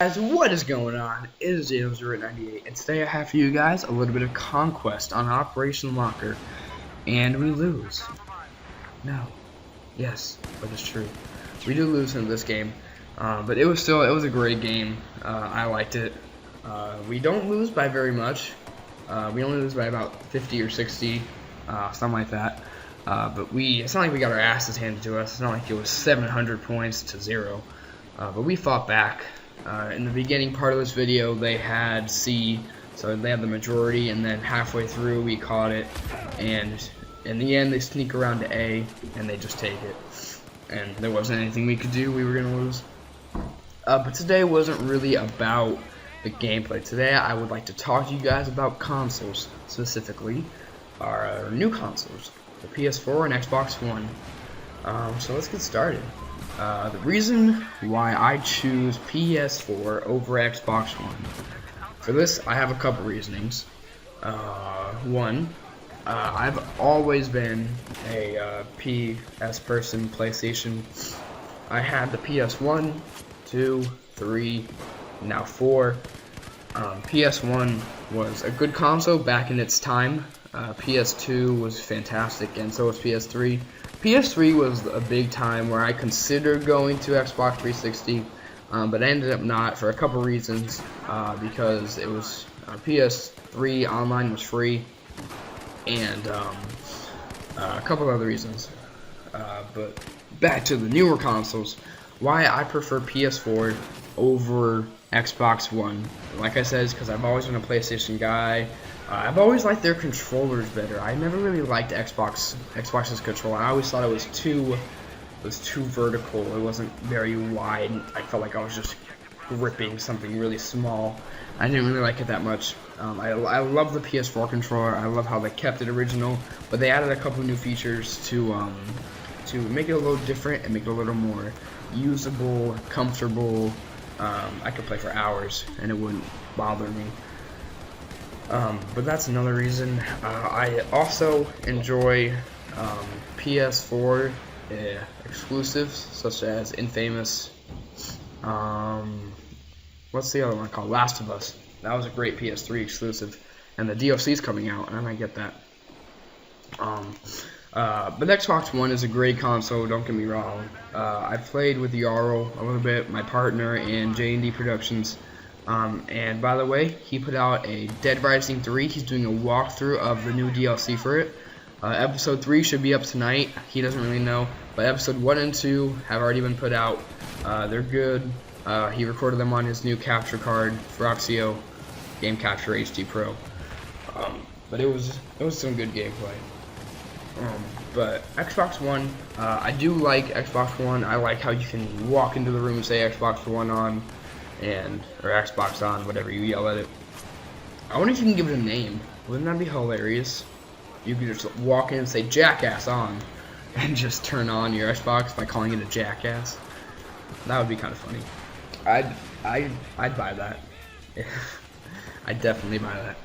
Guys, what is going on? It is J098, and today I have for you guys a little bit of Conquest on Operation Locker, and we lose. No. Yes, but it's true. We do lose in this game, but it was a great game. I liked it. We don't lose by very much. We only lose by about 50 or 60, something like that. But it's not like we got our asses handed to us. It's not like it was 700 points to 0. But we fought back. In the beginning part of this video, they had C, so they had the majority, and then halfway through we caught it, and in the end they sneak around to A, and they just take it. And there wasn't anything we could do. We were gonna lose. But today wasn't really about the gameplay. Today I would like to talk to you guys about consoles, specifically our new consoles, the PS4 and Xbox One. So let's get started. The reason why I choose PS4 over Xbox One, for this I have a couple reasonings. One, I've always been a PS person, PlayStation. I had the PS1, 2, 3, now 4. PS1 was a good console back in its time. PS2 was fantastic, and so was PS3. PS3 was a big time where I considered going to Xbox 360, but I ended up not for a couple reasons. Because it was PS3 online was free, and a couple other reasons. But back to the newer consoles, why I prefer PS4 over Xbox One. Like I said, it's because I've always been a PlayStation guy. I've always liked their controllers better. I never really liked Xbox's controller. I always thought it was too vertical. It wasn't very wide. I felt like I was just gripping something really small. I didn't really like it that much. I love the PS4 controller. I love how they kept it original, but they added a couple new features to make it a little different and make it a little more usable, comfortable. I could play for hours and it wouldn't bother me. But that's another reason. I also enjoy PS4 exclusives, such as Infamous. What's the other one called? Last of Us. That was a great PS3 exclusive, and the DLC's coming out, and I might get that. But Xbox One is a great console, don't get me wrong. I played with Jarl a little bit, my partner in J&D Productions. And by the way, he put out a Dead Rising 3. He's doing a walkthrough of the new DLC for it. Episode 3 should be up tonight. He doesn't really know, but episode 1 and 2 have already been put out. They're good. He recorded them on his new capture card, Froxio Game Capture HD Pro. But it was some good gameplay. But Xbox One, I do like Xbox One. I like how you can walk into the room and say Xbox One on, or Xbox on, whatever you yell at it. I wonder if you can give it a name. Wouldn't that be hilarious? You could just walk in and say Jackass on, and just turn on your Xbox by calling it a Jackass. That would be kind of funny. I'd buy that. I'd definitely buy that.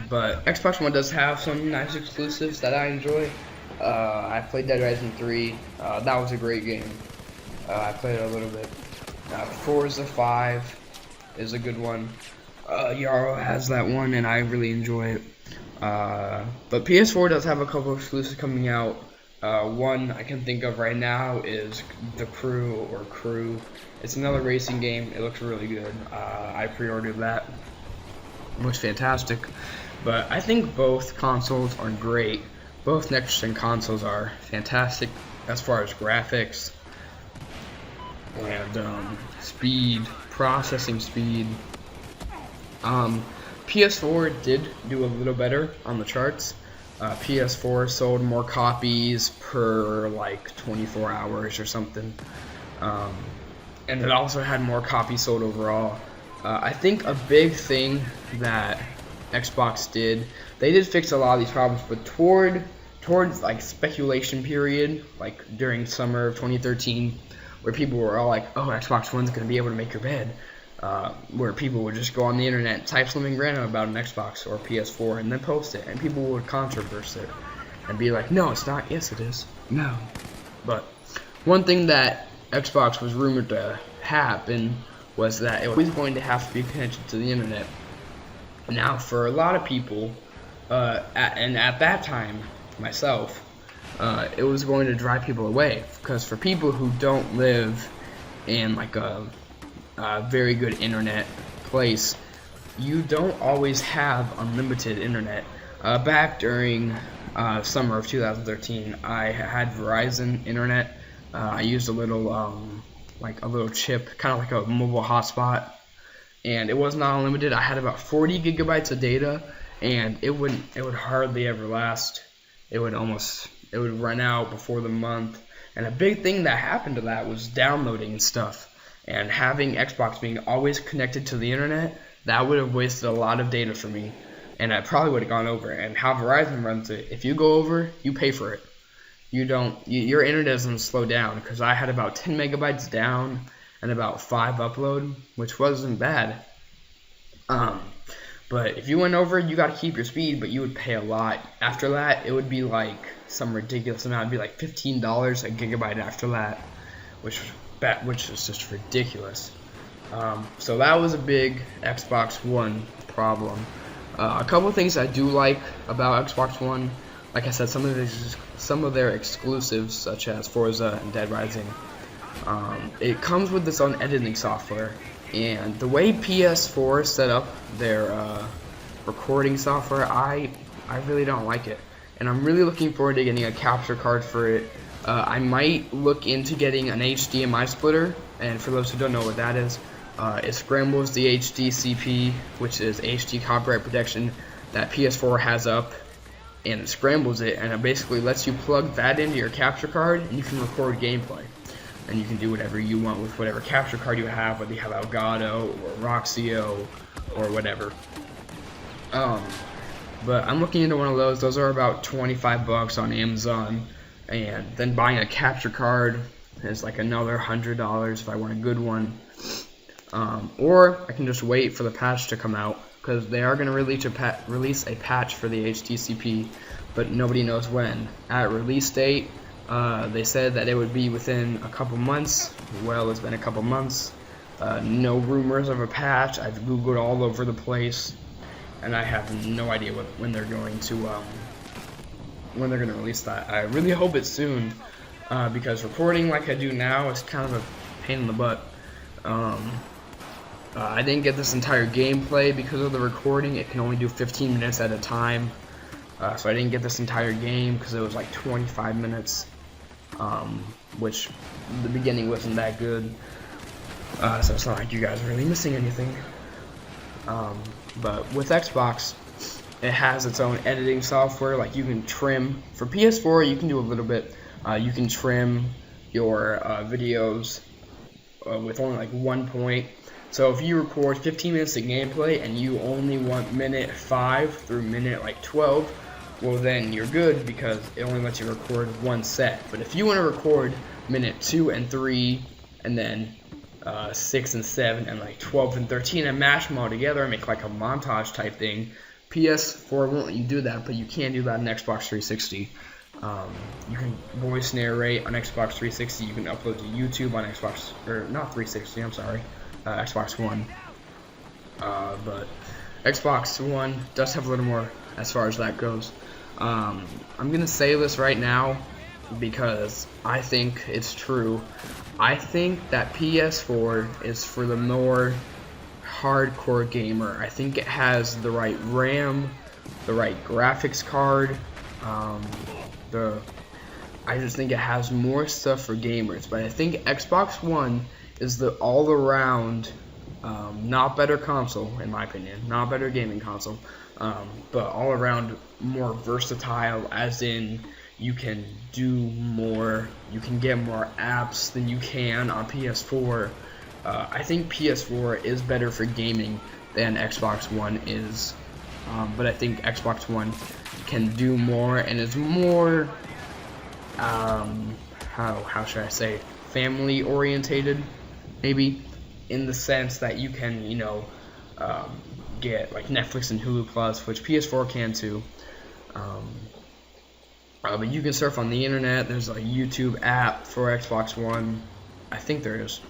But Xbox One does have some nice exclusives that I enjoy. I played Dead Rising 3. That was a great game. I played it a little bit. Forza 5 is a good one. Yarrow has that one, and I really enjoy it. But PS4 does have a couple of exclusives coming out. One I can think of right now is The Crew. It's another racing game. It looks really good. I pre-ordered that. It looks fantastic. But I think both consoles are great. Both next-gen consoles are fantastic as far as graphics and speed, processing speed. PS4 did do a little better on the charts. PS4 sold more copies per like 24 hours or something, and it also had more copies sold overall. I think a big thing that Xbox did, they did fix a lot of these problems, but towards like speculation period, like during summer of 2013, where people were all like, oh, Xbox One's going to be able to make your bed, where people would just go on the internet, type something random about an Xbox or PS4, and then post it, and people would controverse it, and be like, no, it's not, yes, it is, no. But one thing that Xbox was rumored to happened was that it was going to have to be connected to the internet. Now, for a lot of people, and at that time, myself, it was going to drive people away, because for people who don't live in like a very good internet place, you don't always have unlimited internet. Back during summer of 2013, I had Verizon internet. I used a little like a little chip, kind of like a mobile hotspot, and it was not unlimited. I had about 40 gigabytes of data, and it would hardly ever last. It would run out before the month. And a big thing that happened to that was downloading and stuff. And having Xbox being always connected to the internet, that would have wasted a lot of data for me, and I probably would have gone over. And how Verizon runs it, if you go over, you pay for it. Your internet doesn't slow down, because I had about 10 megabytes down and about 5 upload, which wasn't bad. But if you went over, you got to keep your speed, but you would pay a lot. After that, it would be like some ridiculous amount. It'd be like $15 a gigabyte after that, which is just ridiculous. So that was a big Xbox One problem. A couple of things I do like about Xbox One, like I said, some of their exclusives, such as Forza and Dead Rising, it comes with its own editing software. And the way PS4 set up their recording software, I really don't like it. And I'm really looking forward to getting a capture card for it. I might look into getting an HDMI splitter, and for those who don't know what that is, it scrambles the HDCP, which is HD copyright protection that PS4 has up, and it scrambles it, and it basically lets you plug that into your capture card, and you can record gameplay. And you can do whatever you want with whatever capture card you have, whether you have Elgato or Roxio or whatever. But I'm looking into one of those. Those are about $25 on Amazon, and then buying a capture card is like another $100 if I want a good one. Or I can just wait for the patch to come out, because they are going to release a patch for the HDCP, but nobody knows when. At release date, they said that it would be within a couple months. Well, it's been a couple months. No rumors of a patch. I've googled all over the place, and I have no idea when they're going to release that. I really hope it's soon, because recording like I do now is kind of a pain in the butt. I didn't get this entire gameplay because of the recording. It can only do 15 minutes at a time. So I didn't get this entire game because it was like 25 minutes, which the beginning wasn't that good. So it's not like you guys are really missing anything. But with Xbox, it has its own editing software. Like, you can trim. For PS4, you can do a little bit. You can trim your videos with only like 1 point. So if you record 15 minutes of gameplay and you only want minute 5 through minute like 12, well, then you're good, because it only lets you record one set. But if you want to record minute 2 and 3, and then 6 and 7, and like 12 and 13, and mash them all together and make like a montage type thing, PS4 won't let you do that, but you can do that on Xbox 360. You can voice narrate on Xbox 360. You can upload to YouTube on Xbox, or not 360, I'm sorry, Xbox One. But Xbox One does have a little more as far as that goes. I'm gonna say this right now because I think it's true. I think that PS4 is for the more hardcore gamer. I think it has the right RAM, the right graphics card. I just think it has more stuff for gamers. But I think Xbox One is the all-around, not better console, in my opinion, not better gaming console, but all-around more versatile, as in you can do more, you can get more apps than you can on PS4. I think PS4 is better for gaming than Xbox One is, but I think Xbox One can do more and is more, how should I say, family orientated, maybe, in the sense that you can, you know, get like Netflix and Hulu Plus, which PS4 can too. But you can surf on the internet. There's a YouTube app for Xbox One. I think there is.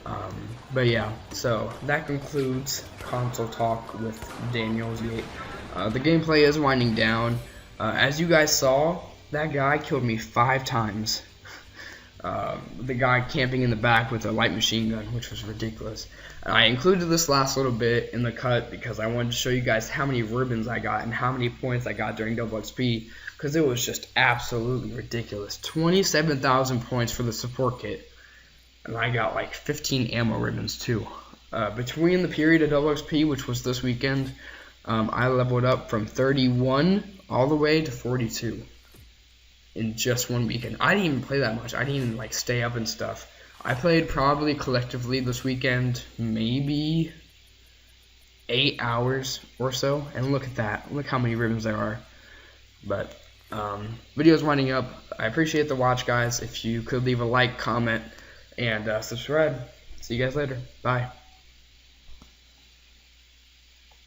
But yeah, so that concludes console talk with Daniel 08. The gameplay is winding down. As you guys saw, that guy killed me 5 times. The guy camping in the back with a light machine gun, which was ridiculous. And I included this last little bit in the cut because I wanted to show you guys how many ribbons I got and how many points I got during double XP, because it was just absolutely ridiculous. 27,000 points for the support kit, and I got like 15 ammo ribbons too. Between the period of double XP, which was this weekend, I leveled up from 31 all the way to 42 in just one weekend. I didn't even play that much. I didn't even like stay up and stuff. I played probably collectively this weekend maybe 8 hours or so, and look at that. Look how many ribbons there are. But video's winding up. I appreciate the watch, guys. If you could leave a like, comment, and subscribe. See you guys later. Bye.